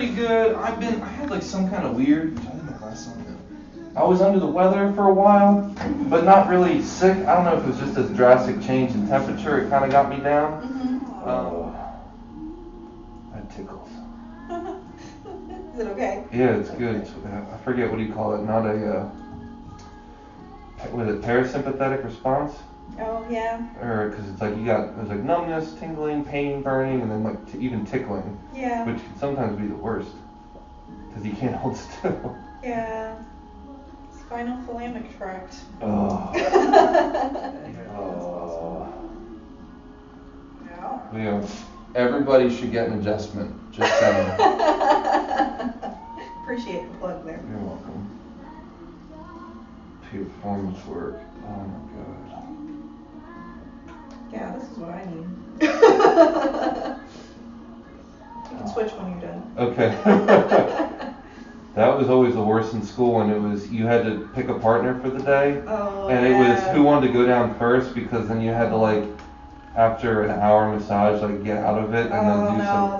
pretty good. I had like some kind of weird, I was under the weather for a while, but not really sick. I don't know if it was just a drastic change in temperature. It kind of got me down. That tickles. Is it okay? Yeah, it's good. I forget what do you call it. Not a, was it parasympathetic response? Oh, yeah. Or, because it's like there's like numbness, tingling, pain, burning, and then like even tickling. Yeah. Which can sometimes be the worst. Because you can't hold still. Yeah. Spinal thalamic tract. Oh. Yeah. Everybody should get an adjustment. Just saying. Appreciate the plug there. You're welcome. Performance work. Oh my god. Yeah, this is what I need. You can switch when you're done. Okay. That was always the worst in school when it was you had to pick a partner for the day. Oh, and it was who wanted to go down first, because then you had to like after an hour massage like get out of it and then do some. I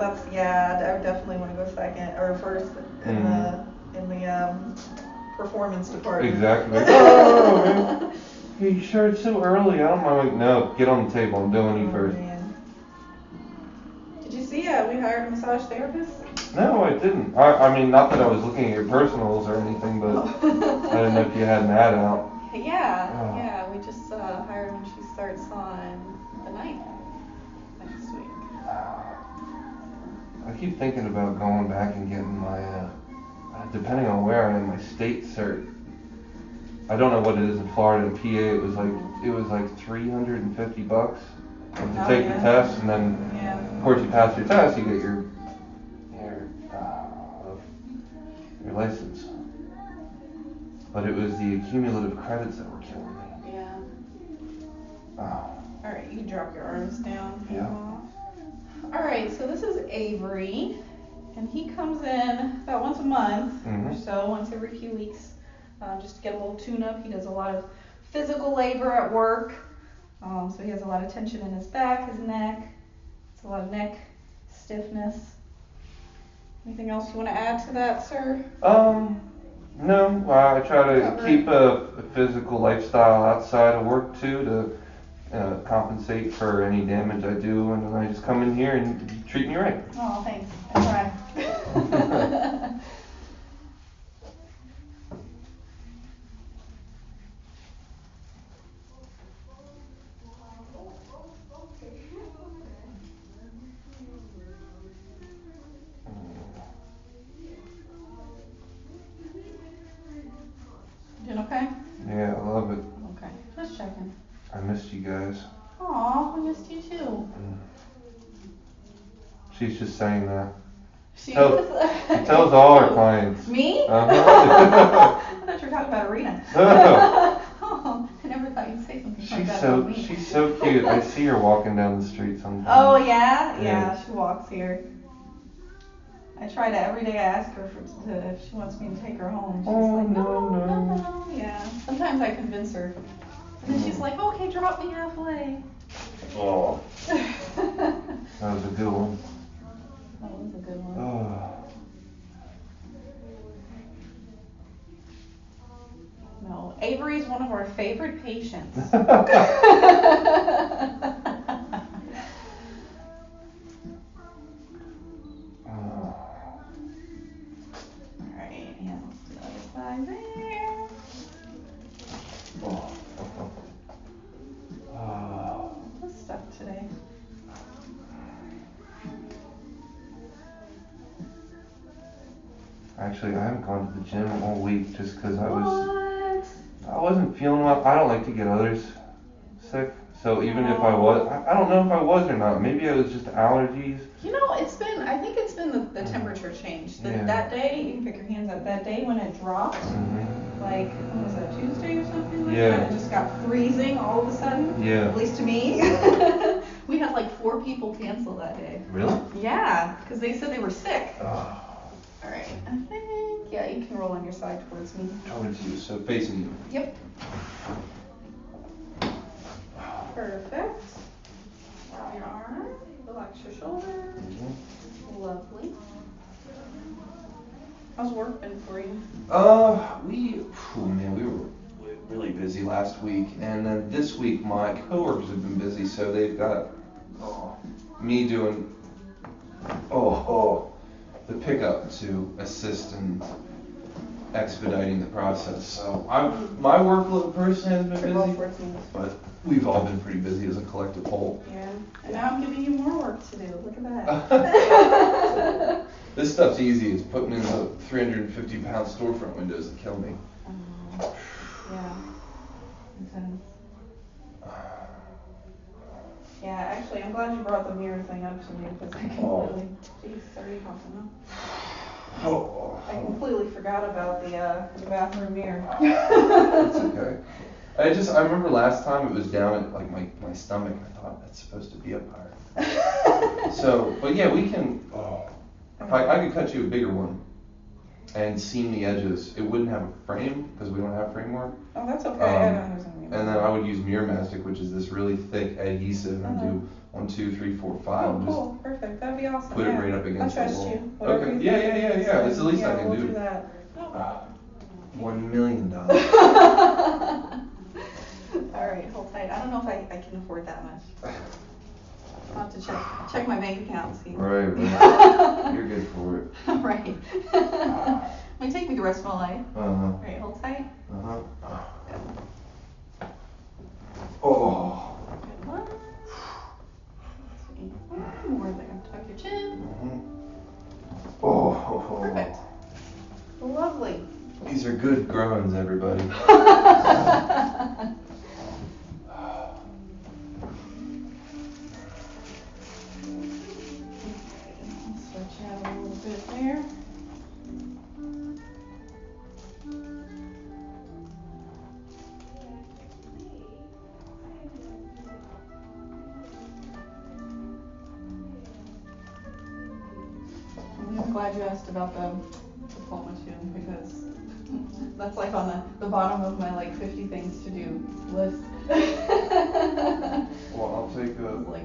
definitely want to go second or first in the performance department. Exactly. Oh, man. Are you sure it's so early? I don't mind. Like, no, get on the table. I'm doing you first. Man. Did you see we hired a massage therapist? No, I didn't. I mean, not that I was looking at your personals or anything, but I didn't know if you had an ad out. Yeah, we just hired when she starts on the 9th next week. I keep thinking about going back and getting my, depending on where I am, my state cert. I don't know what it is in Florida and PA. It was like $350 to take the test, and then of course you pass your test, you get your license. But it was the cumulative credits that were killing me. Yeah. Oh. All right, you can drop your arms down. Yeah. All right, so this is Avery, and he comes in about once a month or so, once every few weeks, just to get a little tune-up. He does a lot of physical labor at work, so he has a lot of tension in his back, his neck. It's a lot of neck stiffness. Anything else you want to add to that, sir? No. I try to keep a physical lifestyle outside of work too, to compensate for any damage I do, and then I just come in here and you treat me right. Oh, thanks. I try. Doing okay? Yeah, I love it. Okay, just checking. I missed you guys. Aw, we missed you too. She's just saying that. She tells all our clients. Me? Uh-huh. I thought you were talking about Arena. No. Oh, I never thought you'd say something like that about me. She's so cute. I see her walking down the street sometimes. Oh, yeah? Yeah, she walks here. I try to every day ask her if she wants me to take her home. She's like, no. Yeah. Sometimes I convince her. And then she's like, okay, drop me halfway. Oh. That was a good one. That was a good one. Oh. No, Avery's one of our favorite patients. What's stuck today? Actually, I haven't gone to the gym all week just because I wasn't feeling well. I don't like to get others sick. So even if I was, I don't know if I was or not. Maybe it was just allergies. You know, I think it's been the temperature change. That day, you can pick your hands up, that day when it dropped, like, what was that, Tuesday or something like that? It just got freezing all of a sudden. Yeah. At least to me. We had like 4 people cancel that day. Really? Yeah, because they said they were sick. Oh. All right, I think, yeah, you can roll on your side towards me. Towards you, so facing you. Yep. Perfect. Drop your arm, relax your shoulder. Lovely. How's work been for you? We were really busy last week, and then this week my coworkers have been busy, so they've got me doing the pickup to assist in expediting the process. So my workload personally has been busy, but we've all been pretty busy as a collective whole. Yeah, and now I'm giving you more work to do. Look at that. This stuff's easy. It's putting in the 350-pound storefront windows that kill me. Yeah. Intense. Yeah, actually, I'm glad you brought the mirror thing up to me because I completely, sorry, I completely forgot about the bathroom mirror. That's okay. I remember last time it was down at like my stomach. I thought that's supposed to be up higher. So, but yeah, we can. I could cut you a bigger one and seam the edges. It wouldn't have a frame because we don't have framework. Oh, that's okay. I don't use any. And then I would use Mirror Mastic, which is this really thick adhesive, and do 1, 2, 3, 4, 5. Oh, cool. Perfect. That'd be awesome. Put it right up against the wall. I trust you. Okay. Yeah. That's the least I can we'll do. do that. $1 million. All right, hold tight. I don't know if I can afford that much. I'll have to check my bank account and see. Right. You're good for it. Right. Might take me the rest of my life. All right, hold tight. Oh. Good one. Let's see. One more there. Tuck your chin. Oh. Perfect. Lovely. These are good groans, everybody. Stretch out a little bit there. I'm glad you asked about the diploma too, because that's like on the bottom of my like 50 things to do list. Well, I'll take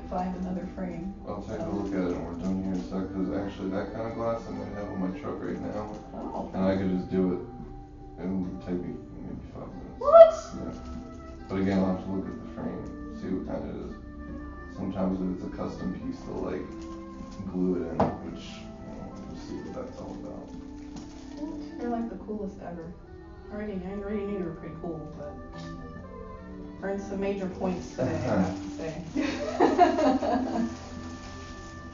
find another frame. I'll take a look at it when we're done here in a sec, because actually that kind of glass I might have on my truck right now. Oh. And I could just do it. It would take me maybe 5 minutes. What? Yeah. But again, I'll have to look at the frame, see what kind it is. Sometimes if it's a custom piece, they'll like glue it in, which we'll see what that's all about. You're like the coolest ever. I already knew you were pretty cool, but earned some major points today, I have to say.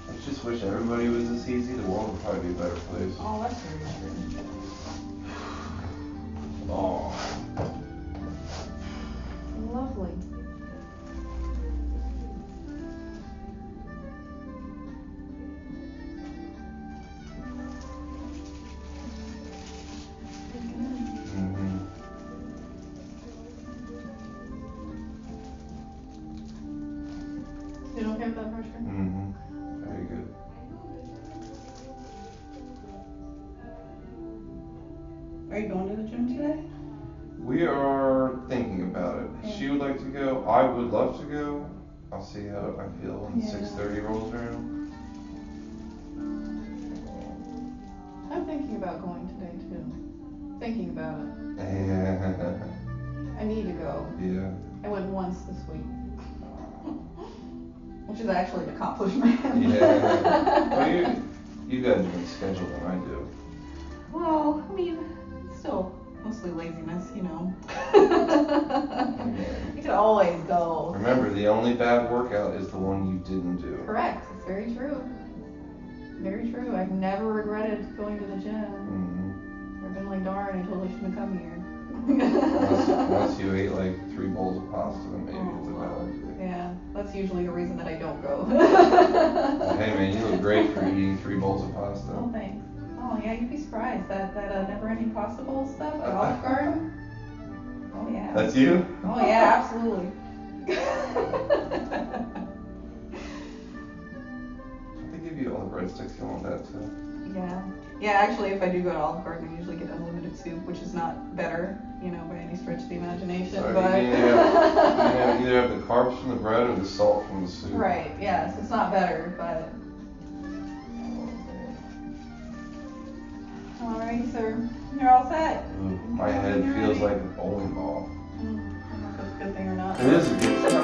I just wish everybody was this easy. The world would probably be a better place. Oh, that's very true. Oh. Lovely. You okay with that pressure? Very good. Are you going to the gym today? We are thinking about it. Yeah. She would like to go. I would love to go. I'll see how I feel when 6:30 rolls around. I'm thinking about going today too. Thinking about it. Yeah. I need to go. Yeah. I went once this week. Which is actually an accomplishment. Yeah. Well, you got a different schedule than I do. Well, I mean, still mostly laziness, you know. You could always go. Remember, the only bad workout is the one you didn't do. Correct. It's very true. Very true. I've never regretted going to the gym. I've been like, darn, I totally shouldn't have come here. Unless you ate like 3 bowls of pasta, then maybe it's a bad idea. Yeah, that's usually the reason that I don't go. Hey man, you look great for eating 3 bowls of pasta. Oh, thanks. Oh yeah, you'd be surprised. That never-ending pasta bowl stuff at Olive Garden. Oh yeah. That's you? Oh yeah, absolutely. They give you all the breadsticks you want that too. Yeah. Yeah, actually, if I do go to Olive Garden, I usually get unlimited soup, which is not better, you know, by any stretch of the imagination. Sorry, but you either have the carbs from the bread or the salt from the soup. Right. Yes, it's not better, but. All right, sir. You're all set. My head feels like a bowling ball. I don't know if that's a good thing or not. It is a good thing.